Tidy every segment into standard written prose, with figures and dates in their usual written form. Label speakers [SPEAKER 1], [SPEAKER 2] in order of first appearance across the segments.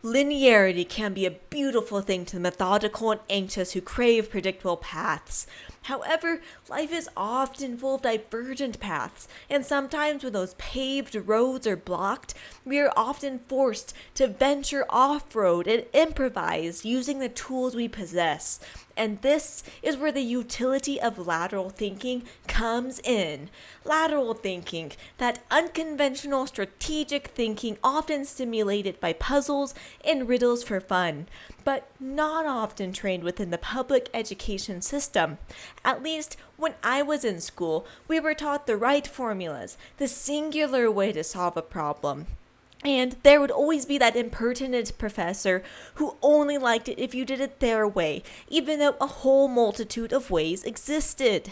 [SPEAKER 1] Linearity can be a beautiful thing to the methodical and anxious who crave predictable paths. However, life is often full of divergent paths, and sometimes when those paved roads are blocked, we are often forced to venture off-road and improvise using the tools we possess. And this is where the utility of lateral thinking comes in. Lateral thinking, that unconventional strategic thinking often stimulated by puzzles and riddles for fun, but not often trained within the public education system. At least when I was in school, we were taught the right formulas, the singular way to solve a problem. And there would always be that impertinent professor who only liked it if you did it their way, even though a whole multitude of ways existed.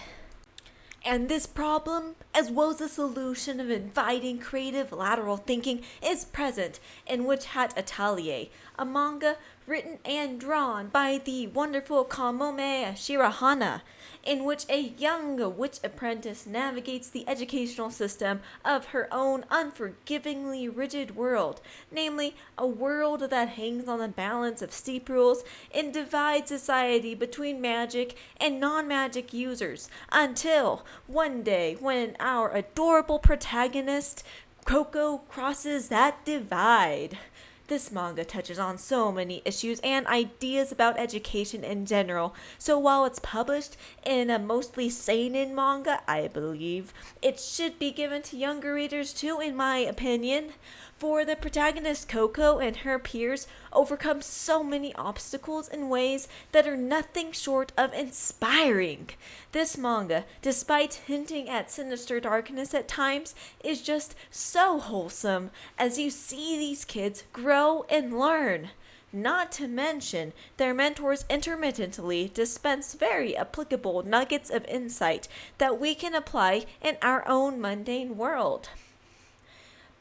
[SPEAKER 1] And this problem, as well as the solution of inviting creative lateral thinking, is present in Witch Hat Atelier, a manga written and drawn by the wonderful Kamome Shirahana, in which a young witch apprentice navigates the educational system of her own unforgivingly rigid world, namely a world that hangs on the balance of steep rules and divides society between magic and non-magic users, until one day when our adorable protagonist, Coco, crosses that divide. This manga touches on so many issues and ideas about education in general, so while it's published in a mostly seinen manga, I believe, it should be given to younger readers too, in my opinion. For the protagonist Coco and her peers overcome so many obstacles in ways that are nothing short of inspiring. This manga, despite hinting at sinister darkness at times, is just so wholesome as you see these kids grow and learn. Not to mention, their mentors intermittently dispense very applicable nuggets of insight that we can apply in our own mundane world.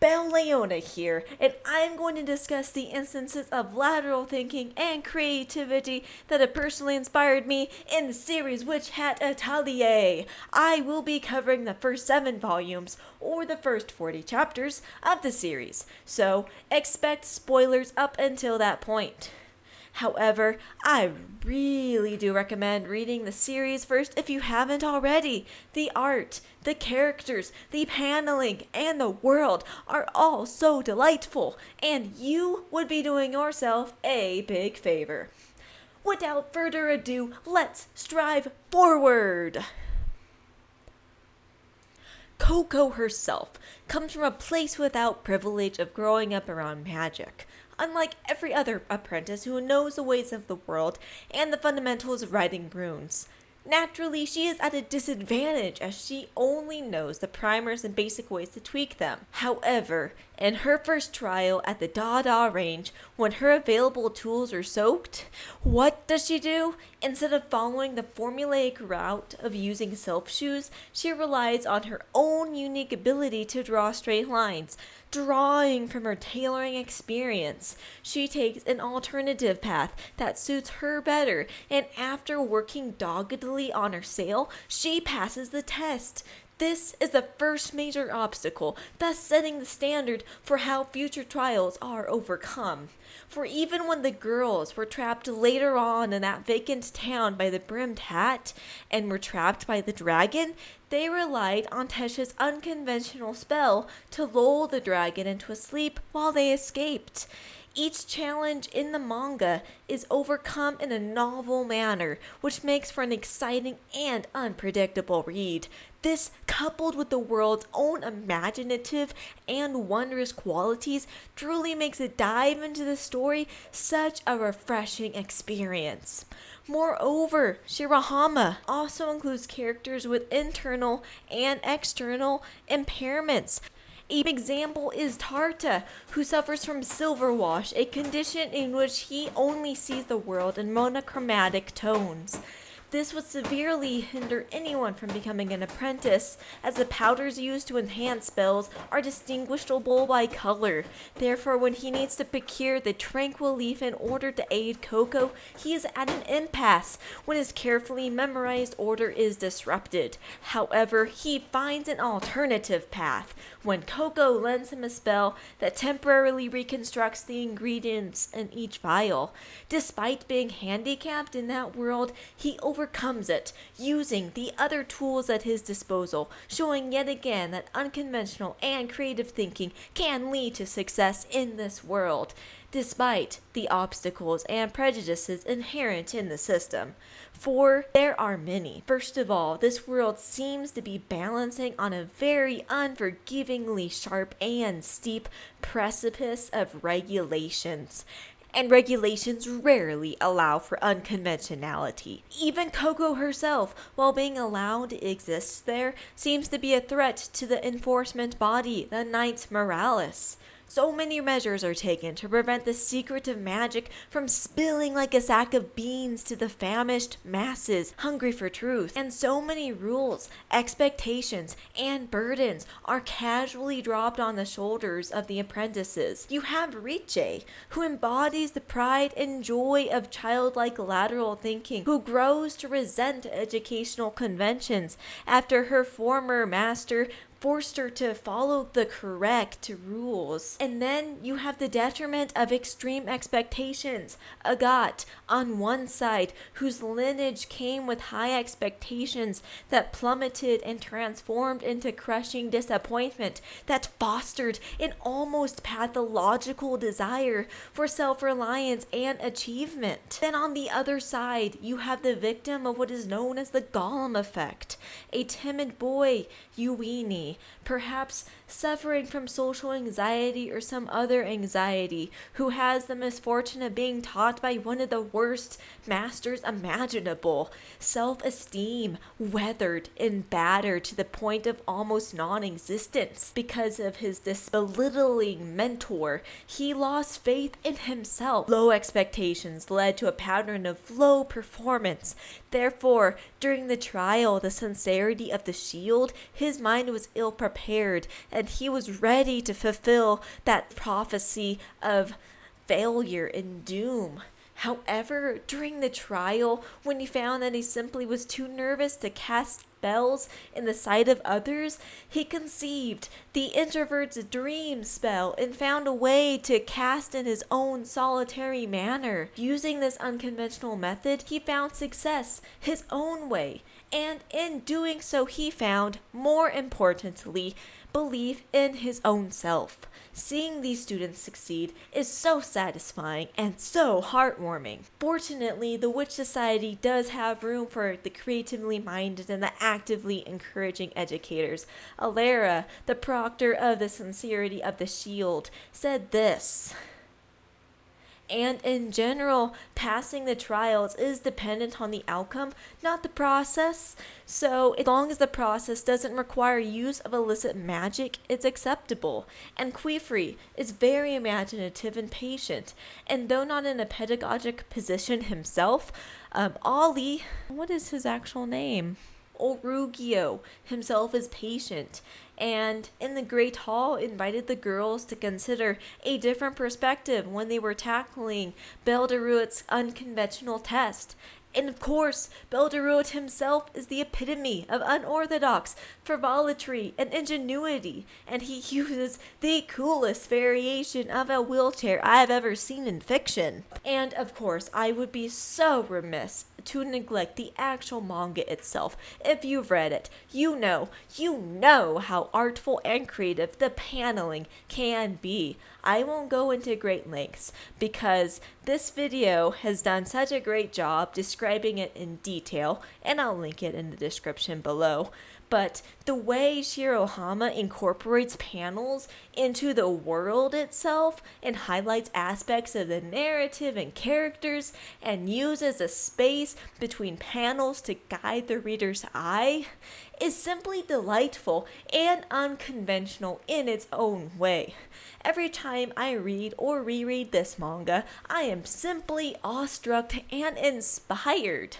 [SPEAKER 1] Belle Leona here, and I'm going to discuss the instances of lateral thinking and creativity that have personally inspired me in the series Witch Hat Atelier. I will be covering the first 7 volumes, or the first 40 chapters of the series, so expect spoilers up until that point. However, I really do recommend reading the series first if you haven't already. The art, the characters, the paneling, and the world are all so delightful, and you would be doing yourself a big favor. Without further ado, let's strive forward! Coco herself comes from a place without privilege of growing up around magic. Unlike every other apprentice who knows the ways of the world and the fundamentals of writing runes. Naturally, she is at a disadvantage as she only knows the primers and basic ways to tweak them. However, in her first trial at the Dada range, when her available tools are soaked, what does she do? Instead of following the formulaic route of using self shoes, she relies on her own unique ability to draw straight lines. Drawing from her tailoring experience, she takes an alternative path that suits her better, and after working doggedly on her sail, she passes the test. This is the first major obstacle, thus setting the standard for how future trials are overcome. For even when the girls were trapped later on in that vacant town by the brimmed hat and were trapped by the dragon, they relied on Tesh's unconventional spell to lull the dragon into a sleep while they escaped. Each challenge in the manga is overcome in a novel manner, which makes for an exciting and unpredictable read. This, coupled with the world's own imaginative and wondrous qualities, truly makes a dive into the story such a refreshing experience. Moreover, Shirahama also includes characters with internal and external impairments. An example is Tarta, who suffers from silver wash, a condition in which he only sees the world in monochromatic tones. This would severely hinder anyone from becoming an apprentice, as the powders used to enhance spells are distinguishable by color. Therefore, when he needs to procure the tranquil leaf in order to aid Coco, he is at an impasse when his carefully memorized order is disrupted. However, he finds an alternative path when Coco lends him a spell that temporarily reconstructs the ingredients in each vial. Despite being handicapped in that world, he overcomes it, using the other tools at his disposal, showing yet again that unconventional and creative thinking can lead to success in this world, despite the obstacles and prejudices inherent in the system. For there are many. First of all, this world seems to be balancing on a very unforgivingly sharp and steep precipice of regulations. And regulations rarely allow for unconventionality. Even Coco herself, while being allowed to exist there, seems to be a threat to the enforcement body, the Knights Moralis. So many measures are taken to prevent the secret of magic from spilling like a sack of beans to the famished masses hungry for truth. And so many rules, expectations, and burdens are casually dropped on the shoulders of the apprentices. You have Riche, who embodies the pride and joy of childlike lateral thinking, who grows to resent educational conventions after her former master forced her to follow the correct rules. And then you have the detriment of extreme expectations. Agathe, on one side, whose lineage came with high expectations that plummeted and transformed into crushing disappointment, that fostered an almost pathological desire for self-reliance and achievement. Then on the other side, you have the victim of what is known as the Gollum effect, a timid boy, Uini, perhaps suffering from social anxiety or some other anxiety, who has the misfortune of being taught by one of the worst masters imaginable. Self-esteem weathered and battered to the point of almost non-existence. Because of his belittling mentor, he lost faith in himself. Low expectations led to a pattern of low performance. Therefore, during the trial, the sincerity of the shield, his mind was ill-prepared, and he was ready to fulfill that prophecy of failure and doom. However, during the trial, when he found that he simply was too nervous to cast spells in the sight of others, he conceived the introvert's dream spell and found a way to cast in his own solitary manner. Using this unconventional method, he found success his own way, and in doing so he found, more importantly, belief in his own self. Seeing these students succeed is so satisfying and so heartwarming. Fortunately, the Witch Society does have room for the creatively minded and the actively encouraging educators. Alara, the proctor of the Sincerity of the Shield, said this: "And in general, passing the trials is dependent on the outcome, not the process. So, as long as the process doesn't require use of illicit magic, it's acceptable." And Queefrey is very imaginative and patient. And though not in a pedagogic position himself, Ollie, what is his actual name? Orugio himself is patient, and in the Great Hall invited the girls to consider a different perspective when they were tackling Belderuit's unconventional test. And of course, Belderuit himself is the epitome of unorthodox frivolity and ingenuity, and he uses the coolest variation of a wheelchair I've ever seen in fiction. And of course, I would be so remiss to neglect the actual manga itself. If you've read it, you know how artful and creative the paneling can be. I won't go into great lengths because this video has done such a great job describing it in detail, and I'll link it in the description below. But the way Shirohama incorporates panels into the world itself and highlights aspects of the narrative and characters and uses a space between panels to guide the reader's eye is simply delightful and unconventional in its own way. Every time I read or reread this manga, I am simply awestruck and inspired.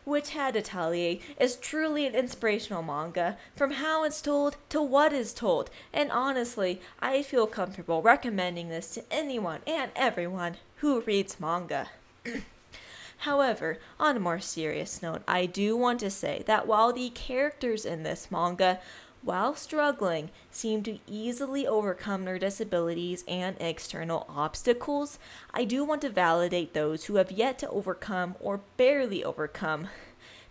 [SPEAKER 1] Witch Hat Atelier is truly an inspirational manga, from how it's told to what is told, and honestly, I feel comfortable recommending this to anyone and everyone who reads manga. However, on a more serious note, I do want to say that while the characters in this manga, while struggling, seem to easily overcome their disabilities and external obstacles, I do want to validate those who have yet to overcome or barely overcome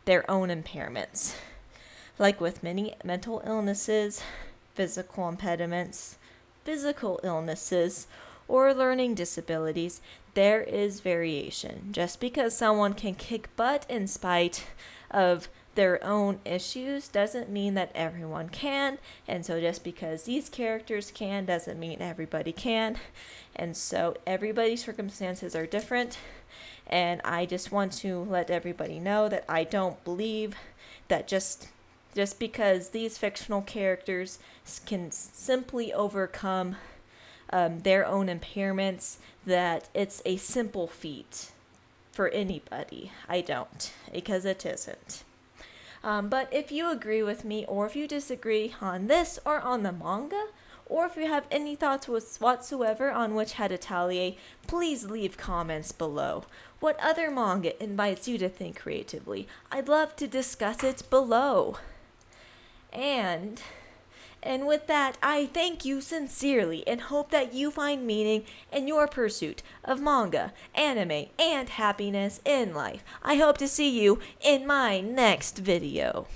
[SPEAKER 1] their own impairments. Like with many mental illnesses, physical impediments, physical illnesses, or learning disabilities, there is variation. Just because someone can kick butt in spite of their own issues doesn't mean that everyone can, and so just because these characters can doesn't mean everybody can, and so everybody's circumstances are different, and I just want to let everybody know that I don't believe that just because these fictional characters can simply overcome their own impairments, that it's a simple feat for anybody. I don't, because it isn't. But if you agree with me, or if you disagree on this or on the manga, or if you have any thoughts whatsoever on Witch Hat Atelier, please leave comments below. What other manga invites you to think creatively? I'd love to discuss it below. And with that, I thank you sincerely and hope that you find meaning in your pursuit of manga, anime, and happiness in life. I hope to see you in my next video.